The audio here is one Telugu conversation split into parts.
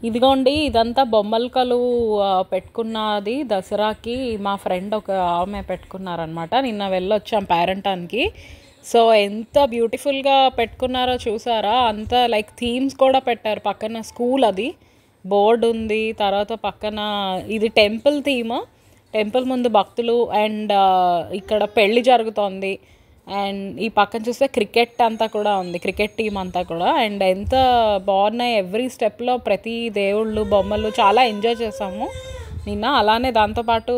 ఇదిగోండి ఇదంతా బొమ్మల కొలువు పెట్టుకున్నది దసరాకి. మా ఫ్రెండ్ ఒక ఆమె పెట్టుకున్నారనమాట. నిన్న వెళ్ళొచ్చాం పేరెంటానికి. సో ఎంత బ్యూటిఫుల్గా పెట్టుకున్నారో చూసారా. అంతా లైక్ థీమ్స్ కూడా పెట్టారు. పక్కన స్కూల్ అది బోర్డు ఉంది. తర్వాత పక్కన ఇది టెంపుల్ థీమ్. టెంపుల్ ముందు భక్తులు అండ్ ఇక్కడ పెళ్ళి జరుగుతోంది. అండ్ ఈ పక్కన చూస్తే క్రికెట్ అంతా కూడా ఉంది, క్రికెట్ టీం అంతా కూడా. అండ్ ఎంత బాగున్నాయి ఎవ్రీ స్టెప్లో ప్రతి దేవుళ్ళు బొమ్మలు. చాలా ఎంజాయ్ చేసాము నిన్న. అలానే దాంతోపాటు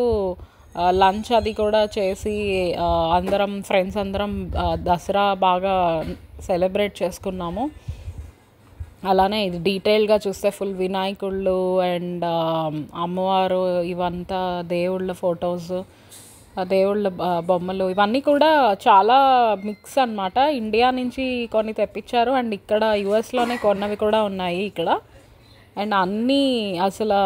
లంచ్ అది కూడా చేసి అందరం ఫ్రెండ్స్ అందరం దసరా బాగా సెలబ్రేట్ చేసుకున్నాము. అలానే ఇది డీటెయిల్గా చూస్తే ఫుల్ వినాయకుళ్ళు అండ్ అమ్మవారు ఇవంతా దేవుళ్ళ ఫొటోస్, దేవుళ్ళ బొమ్మలు ఇవన్నీ కూడా చాలా మిక్స్ అన్నమాట. ఇండియా నుంచి కొన్ని తెప్పించారు అండ్ ఇక్కడ యుఎస్లోనే కొన్నవి కూడా ఉన్నాయి ఇక్కడ. అండ్ అన్నీ అసలు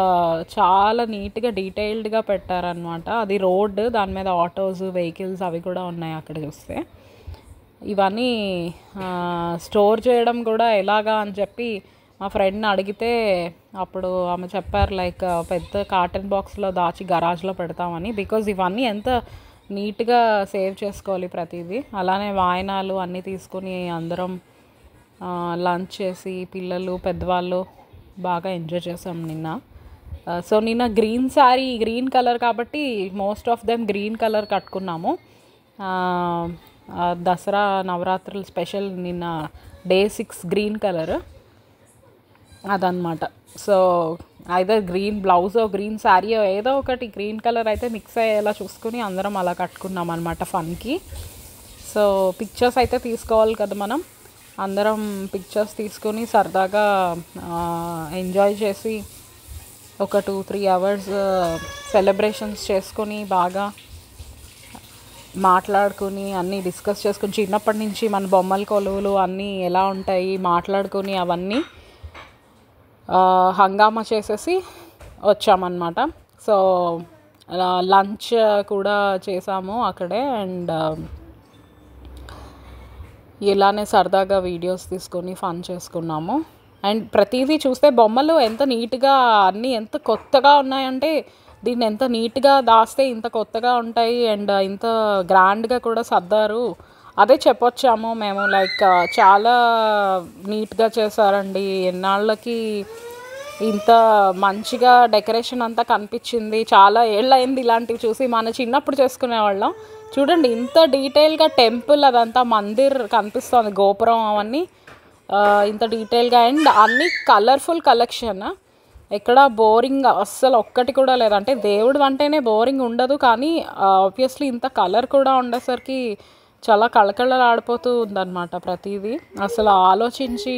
చాలా నీట్గా డీటెయిల్డ్గా పెట్టారనమాట. అది రోడ్, దాని మీద ఆటోస్ వెహికల్స్ అవి కూడా ఉన్నాయి అక్కడ చూస్తే. ఇవన్నీ స్టోర్ చేయడం కూడా ఎలాగా అని చెప్పి మా ఫ్రెండ్ని అడిగితే అప్పుడు ఆమె చెప్పారు లైక్ పెద్ద కాటన్ బాక్స్లో దాచి గరాజ్లో పెడతామని. బికాజ్ ఇవన్నీ ఎంత నీట్గా సేవ్ చేసుకోవాలి ప్రతిదీ. అలానే వాయనాలు అన్నీ తీసుకుని అందరం లంచ్ చేసి పిల్లలు పెద్దవాళ్ళు బాగా ఎంజాయ్ చేసాం నిన్న. సో నిన్న గ్రీన్ శారీ, గ్రీన్ కలర్ కాబట్టి most of them green colour కట్టుకున్నాము. దసరా నవరాత్రులు స్పెషల్ నిన్న డే 6 గ్రీన్ కలర్ అదనమాట. సో ఐదర్ గ్రీన్ బ్లౌజో గ్రీన్ శారీయో ఏదో ఒకటి గ్రీన్ కలర్ అయితే మిక్స్ అయ్యేలా చూసుకుని అందరం అలా కట్టుకున్నాం అనమాట ఫన్కి. సో పిక్చర్స్ అయితే తీసుకోవాలి కదా మనం. అందరం పిక్చర్స్ తీసుకుని సరదాగా ఎంజాయ్ చేసి ఒక 2-3 అవర్స్ సెలబ్రేషన్స్ చేసుకొని బాగా మాట్లాడుకుని అన్నీ డిస్కస్ చేసుకుని చిన్నప్పటి నుంచి మన బొమ్మల కొలువులు అన్నీ ఎలా ఉంటాయి మాట్లాడుకొని అవన్నీ హంగామా చేసేసి వచ్చామన్నమాట. సో లంచ్ కూడా చేసాము అక్కడే. అండ్ ఇలానే సరదాగా వీడియోస్ తీసుకొని ఫన్ చేసుకున్నాము. అండ్ ప్రతిదీ చూస్తే బొమ్మలు ఎంత నీట్గా అన్నీ ఎంత కొత్తగా ఉన్నాయంటే దీన్ని ఎంత నీట్గా దాస్తే ఇంత కొత్తగా ఉంటాయి అండ్ ఇంత గ్రాండ్గా కూడా సర్దారు అదే చెప్పొచ్చాము మేము. లైక్ చాలా నీట్గా చేశారండి. ఎన్నాళ్ళకి ఇంత మంచిగా డెకరేషన్ అంతా కనిపించింది. చాలా ఏళ్ళయింది ఇలాంటివి చూసి. మన చిన్నప్పుడు చేసుకునేవాళ్ళం. చూడండి ఇంత డీటెయిల్గా టెంపుల్ అదంతా మందిర్ కనిపిస్తుంది, గోపురం అవన్నీ ఇంత డీటెయిల్గా. అండ్ అన్నీ కలర్ఫుల్ కలెక్షన్. ఎక్కడ బోరింగ్ అస్సలు ఒక్కటి కూడా లేదు. అంటే దేవుడు అంటేనే బోరింగ్ ఉండదు, కానీ ఆబ్వియస్లీ ఇంత కలర్ కూడా ఉండేసరికి చాలా కళకళలాడిపోతూ ఉందన్నమాట ప్రతిదీ. అసలు ఆలోచించి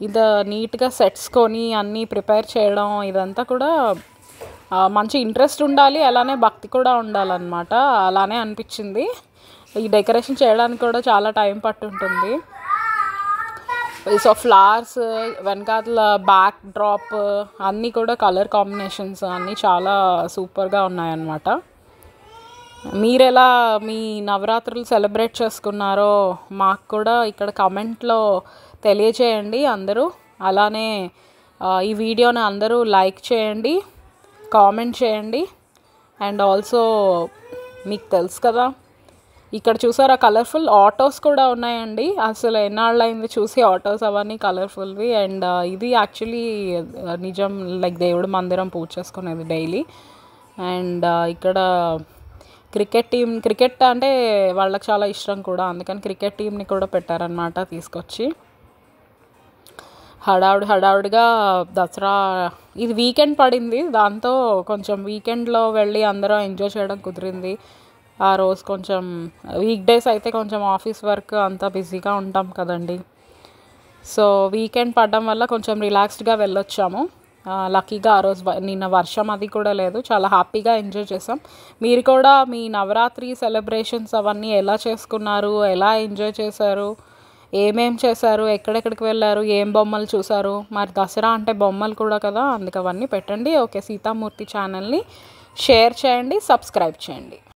ఇది నీట్గా సెట్స్ కొని అన్నీ ప్రిపేర్ చేయడం ఇదంతా కూడా మంచి ఇంట్రెస్ట్ ఉండాలి, అలానే భక్తి కూడా ఉండాలన్నమాట. అలానే అనిపించింది. ఈ డెకరేషన్ చేయడానికి కూడా చాలా టైం పట్టుంటుంది. సో ఫ్లవర్స్ వెనకాల బ్యాక్ డ్రాప్ అన్నీ కూడా కలర్ కాంబినేషన్స్ అన్నీ చాలా సూపర్గా ఉన్నాయన్నమాట. మీరెలా మీ నవరాత్రులు సెలబ్రేట్ చేసుకున్నారో మాకు కూడా ఇక్కడ కమెంట్లో తెలియచేయండి అందరూ. అలానే ఈ వీడియోని అందరూ లైక్ చేయండి, కామెంట్ చేయండి. అండ్ ఆల్సో మీకు తెలుసు కదా ఇక్కడ చూసారా కలర్ఫుల్ ఆటోస్ కూడా ఉన్నాయండి. అసలు ఎన్నాళ్ళైంది చూసి ఆటోస్ అవన్నీ కలర్ఫుల్వి. అండ్ ఇది యాక్చువల్లీ నిజం లైక్ దేవుడు మందిరం పూజ చేసుకునేది డైలీ. అండ్ ఇక్కడ క్రికెట్ అంటే వాళ్ళకి చాలా ఇష్టం కూడా, అందుకని క్రికెట్ టీంని కూడా పెట్టారనమాట తీసుకొచ్చి. హడావుడిగా దసరా ఇది వీకెండ్ పడింది, దాంతో కొంచెం వీకెండ్లో వెళ్ళి అందరం ఎంజాయ్ చేయడం కుదిరింది. ఆ రోజు కొంచెం వీక్ డేస్ అయితే కొంచెం ఆఫీస్ వర్క్ అంతా బిజీగా ఉంటాం కదండి. సో వీకెండ్ పడడం వల్ల కొంచెం రిలాక్స్డ్గా వెళ్ళొచ్చాము. లక్కీగా ఆ రోజు నిన్న వర్షం అది కూడా లేదు. చాలా హ్యాపీగా ఎంజాయ్ చేసాం. మీరు కూడా మీ నవరాత్రి సెలబ్రేషన్స్ అవన్నీ ఎలా చేసుకున్నారు, ఎలా ఎంజాయ్ చేశారు, ఏమేం చేశారు, ఎక్కడెక్కడికి వెళ్ళారు, ఏం బొమ్మలు చూసారు. మరి దసరా అంటే బొమ్మలు కూడా కదా, అందుకు అవన్నీ పెట్టండి. ఓకే, సీతామూర్తి ఛానల్ని షేర్ చేయండి, సబ్స్క్రైబ్ చేయండి.